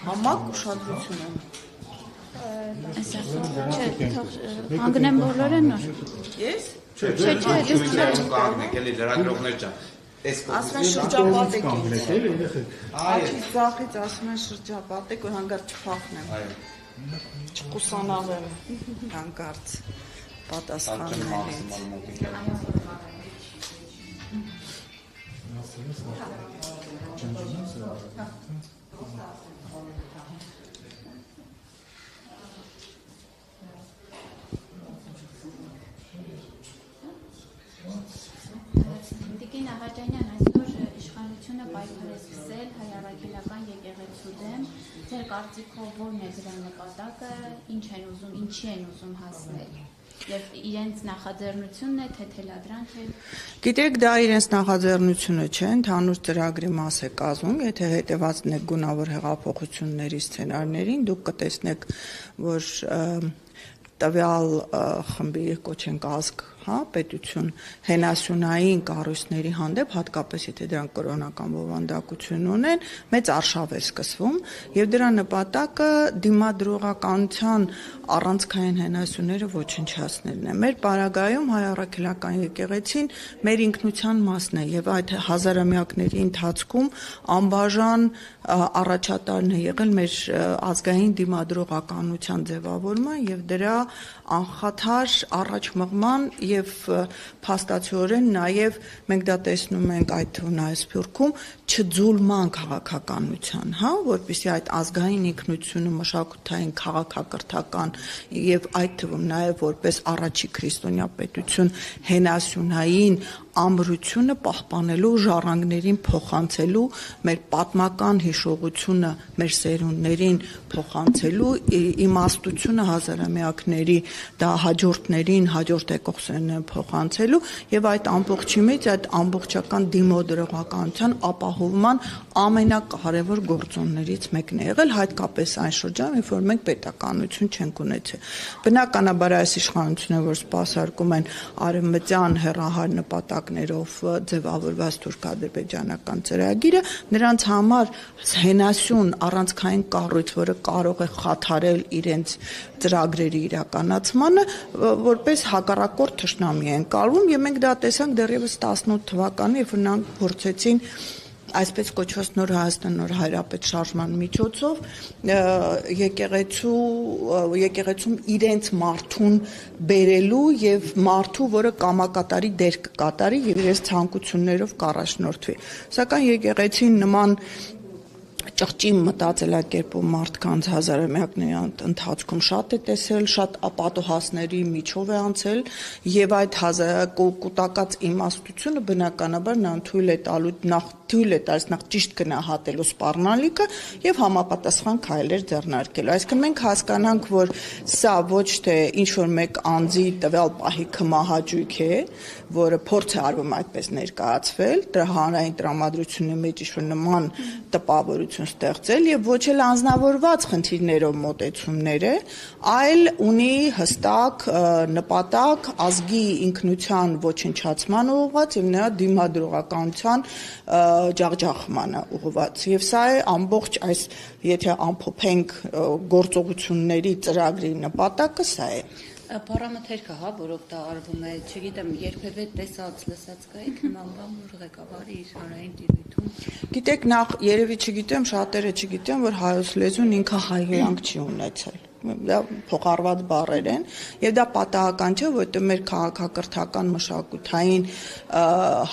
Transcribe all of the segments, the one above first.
Համակ ուշադրություն եմ։ Հանգնեմ բոլորը նոր։ Ես։ Չէ, կանգնեք, էլի լրագրողներ ջան։ Ասում են շրջապատեք ինձ։ Աչքից ձախից ասում են շրջապատեք ու հանգարց չփախնեմ։ Չխուսանավեմ հանգարց պատասխաններից։ Տիկին Աղաջանյան, այսօր իշխանությունը պայքար է սկսել հայ առաքելական եկեղեցու դեմ, ձեր կարծիքով ո՞րն է դրա նպատակը, ինչի են ուզում հասնել, եւ իրենց նախաձեռնությունն է, թե թելադրանք է։ Գիտեք, դա իրենց նախաձեռնությունը չէ, ընդհանուր ծրագրի մաս է կազմում, եթե հետևածն եք գունավոր հեղափոխությունների սցենարներին, դուք կտեսնեք, որ տվյալ խմբի կոչենք ազգ, պետություն հենասյունային կառույցների հանդեպ, հատկապես եթե դրանք կրոնական բովանդակություն ունեն, մեծ արշավ է սկսվում եւ դրա նպատակը դիմադրողականության առանցքային հենասյուները ոչնչացնելն է։ Մեր պարագայում հայ առաքելական եկեղեցին մեր ինքնության մասն է եւ այդ հազարամյակների ընթացքում անբաժան առաջատարն է եղել մեր ազգային դիմադրողականության ձևավորման եւ դրա անխաթար առաջ մղման եւ փաստացիորեն նաեւ մենք դա տեսնում ենք այդ թվում նաեւ Սփյուռքում չձուլման քաղաքականության, որպեսզի այդ ազգային ինքնությունը մշակութային քաղաքակրթական եւ այդ թվում նաեւ որպես առաջի քրիստոնյա պետություն հենասյունային ամրությունը պահպանելու ժառանգներին փոխանցելու մեր պատմական հիշողությունը մեր սերունդներին փոխանցելու իմաստությունը հազարամյակների դա հաջորդներին հաջորդ եկողներն փոխանցելու եւ այդ ամբողջի մեջ այդ ամբողջական դիմադրողականության ապահովման ամենակարևոր գործոններից մեկն է եղել հատկապես այն շրջանում երբ որ մենք պետականություն չենք ունեցել բնականաբար այս իշխանությունը որ սպասարկում են արևմտյան հեռահար նպատակներով ձևավորված թուրք-ադրբեջանական ծրագիրը նրանց համար հենասյուն առանցքային կառույց որը կարող է խաթարել իրենց ծրագրերի իրականացմանը որպես հակառակորդ թշնամի են կարվում եւ մենք դա տեսանք դեռևս 18 թվականին երբ որ նրանք փորձեցին այսպես կոչված նոր Հայաստան նոր հայրապետ շարժման միջոցով եկեղեցում իրենց մարդուն բերելու եւ մարդու որը կամակատարի դեր կկատարի եւ իրենց ցանկություններով կառաջնորդվի սակայն եկեղեցին նման ճղճի մտածելակերպով մարդկանց հազարամյակների ընթացքում շատ է տեսել, շատ ապատոհասների միջով է անցել եւ այդ կուտակած իմաստությունը բնականաբար նրան թույլ է տալիս նախ ճիշտ գնահատելու սպառնալիքը եւ համապատասխան քայլեր ձեռնարկելու։ Այսինքն մենք հասկանանք, որ սա ոչ թե ինչ որ մեկ անձի տվյալ պահի կմահաճույք է, որը փորձ է արվում այդպես ներկայացվել, դրա հանրային տրամադրությունների մեջ ինչ որ նման տպավորություն ստեղծել եւ ոչ էլ անձնավորված խնդիրներով մոտեցումներ է, այլ ունի հստակ նպատակ ազգի ինքնության ոչնչացման ուղղված եւ նրա դիմադրողականության ջախջախմանը ուղղված եւ սա է ամբողջ այս եթե ամփոփենք գործողությունների ծրագրի նպատակը սա է Պարամետրիկը, որով դա արվում է, չգիտեմ, երբևէ տեսած, լսած կայիք նման բան, որ ղեկավարի իր հանրային տիրույթում։ Գիտեք, նախ երևի չգիտեմ, շատերը չգիտեմ, որ հայոց լեզուն ինքը հայհոյանք չի ունեցել։ Դա փոխառված բառեր են եւ դա պատահական չէ, որովհետեւ մեր քաղաքակրթական մշակութային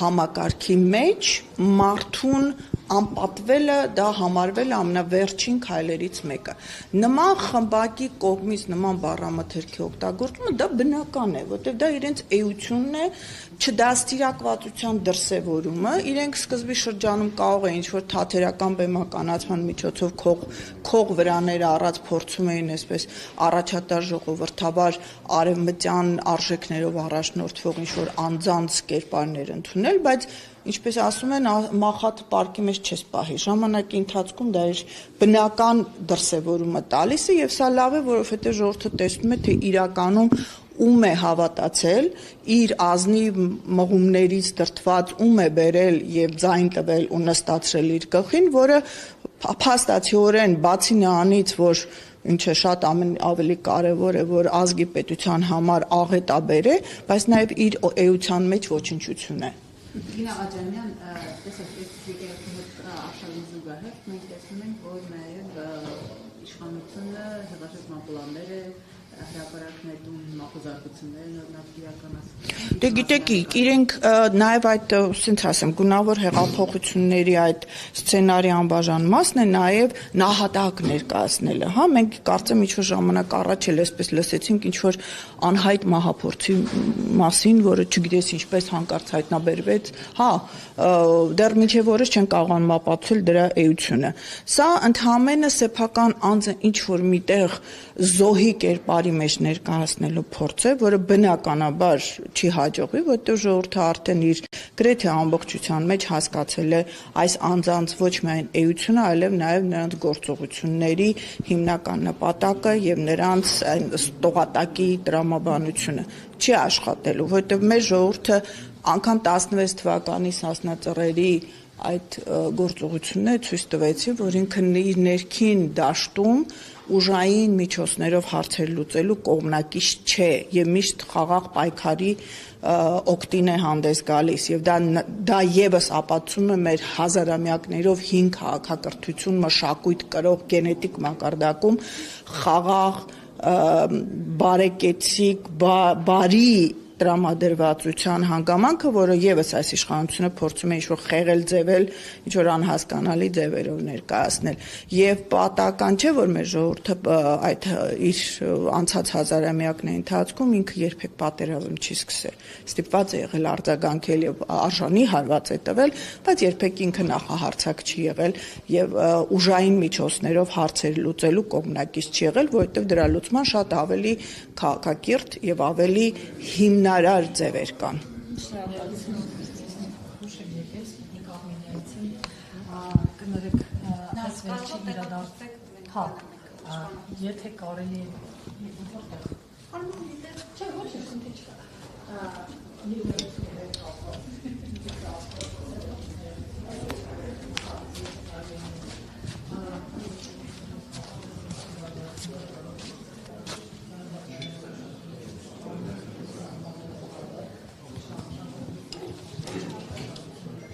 համակարգի մեջ մարդուն անպատվելը դա համարվել է ամենավերջին քայլերից մեկը։ Նման խմբակի կողմից նման բառամթերքի օգտագործումը դա բնական է, որտեղ դա իրենց էությունն է, չդաստիարակվածության դրսևորումը, իրենք սկզբի շրջանում կարող է ինչ-որ թատերական բեմականացման միջոցով քող վրաները առած փորձում էին այսպես առաջատար ժողովրդավար արևմտյան արժեքներով առաջնորդվող ինչ-որ անձանց կերպարներ ընդունել, բայց ինչպես ասում են, մախատ պարկի մեջ չես պահի։ Ժամանակի ընթացքում դա իր բնական դրսևորումը տալիս է եւ սա լավ է, որովհետեւ ժողովուրդը տեսնում է, թե իրականում ում է հավատացել, իր ազնիվ մղումներից դրդված ում է բերել եւ ձայն տվել ու նստացրել իր գլխին, որը փաստացիորեն բացի նրանից, որ ինչը շատ ավելի կարևոր է, որ ազգի պետության համար աղետաբեր է, բայց նաև իր էության մեջ ոչնչություն է։ Գինա Աջանյան, տեսեք, եկեղեցու հետ արշավի զուգահեռ մենք տեսնում ենք, որ նաև իշխանությունը հեղաշրջման պլանները հրապարակներում մախուզարկություններ օրինակ իրականացնում։ Դե գիտեք, իրենք նաև այդ, ասենց ասեմ, գունավոր հեղափոխությունների այդ սցենարի անբաժան մասն է նաև նահատակ ներկայացնելը, հա, մենք կարծեմ ինչ-որ ժամանակ առաջ էլ այսպես լսեցինք ինչ-որ անհայտ մահափորձի մասին, որը չգիտես ինչպես հանկարծ հայտնաբերվեց, հա, դեռ մինչև օրս չեն կարողանում ապացուցել դրա էությունը։ Սա ընդհանրապես սեփական անձը ինչ-որ միտեղ զոհի կերպարի մեջ ներկայացնելու փորձ է, որը բնականաբար չի հաջողվի, որտեղ ժողովուրդը արդեն իր գրեթե ամբողջության մեջ հասկացել է այս անձանց ոչ միայն էությունը, այլև նաև նրանց գործողությունների հիմնական նպատակը եւ նրանց այն ստողատակի տրամաբանությունը չի աշխատելու, որտեղ մեր ժողովուրդը անգամ 16 թվականի Սասնա ծռերի այդ գործողությունները ցույց տվեցին, որ ինքն իր ներքին դաշտում ուժային միջոցներով հարցեր լուծելու կողմնակից չէ եւ միշտ խաղաղ պայքարի օկտին է հանդես գալիս եւ դա եւս ապացուցում է մեր հազարամյակներով հին քաղաքակրթություն մշակույթ կրող գենետիկ մակարդակում խաղաղ բարեկեցիկ բարի տրամադրվածության հանգամանքը, որը եւս այս իշխանությունը փորձում է ինչ-որ խեղել ձևել, ինչ-որ անհասկանալի ձևերով ներկայացնել։ Եվ պատահական չէ, որ մեր ժողովուրդը այդ իր անցած հազարամյակների ընթացքում ինքը երբեք պատերազմ չի սկսել։ Ստիպված է եղել արձագանքել եւ արժանի հարված է տվել, բայց երբեք ինքը նախահարցակ չի եղել եւ ուժային միջոցներով հարցեր լուծելու կողմնակից չի եղել, որովհետեւ դրա լուծման շատ ավելի քաղաքակիրթ եւ ավելի հիմնարար ձևեր կան։ Կներեք, այս վերջի իրադարձեք, հա, եթե կարելի է